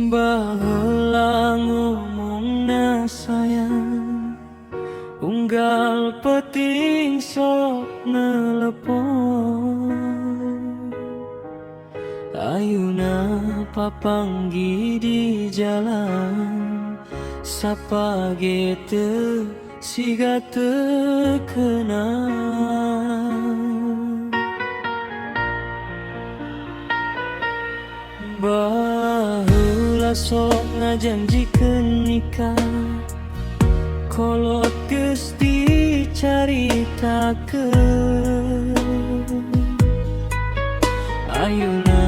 Baheula ngomongna sayang, unggal penting sok nelepon. Ayeuna papanggi di jalan, sapa ge teu siga teu kenal. Baheula sok ngajanjikeun nikah, kolot geus dicaritakeun. Ayeuna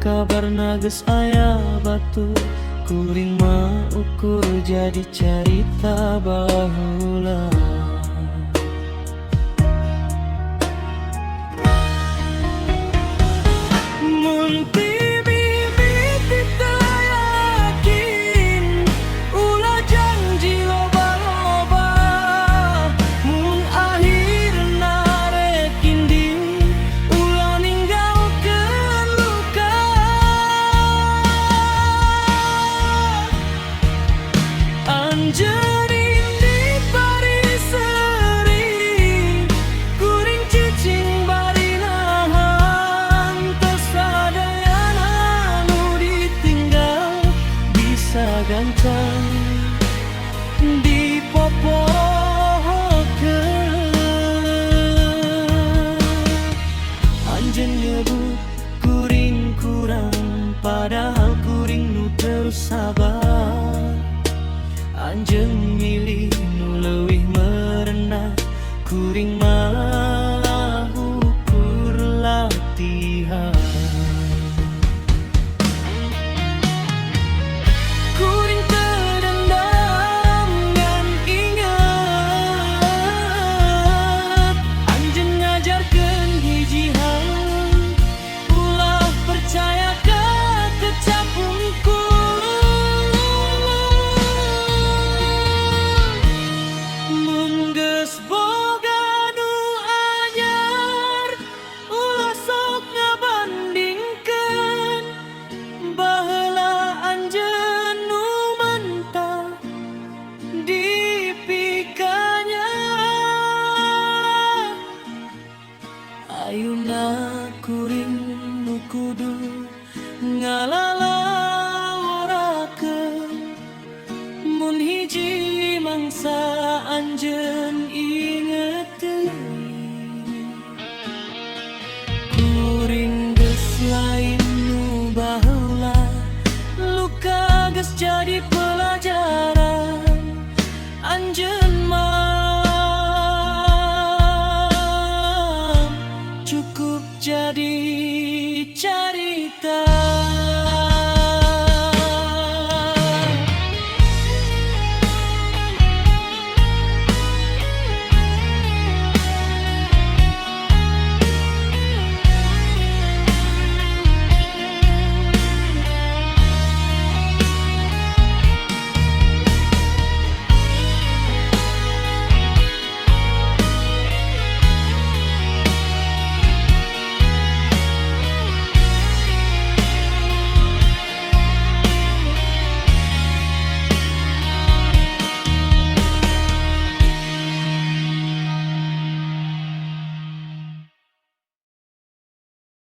kabarna geus aya batu, kuring mah ukur jadi carita baheula. Mun gancang dipopokeun. Anjeun nyebut kuring kurang, padahal kuring nu terus sabar. Anjeun milih nu leuwih merendah, kuring mah ukur latihan. Ayeuna kuring nu kudu ngalalaworakeun, mun hiji mangsa anjeun inget teuing. Kuring geus lain nu baheula, luka geus jadi pelajaran. Anjeun cukup jadi carita.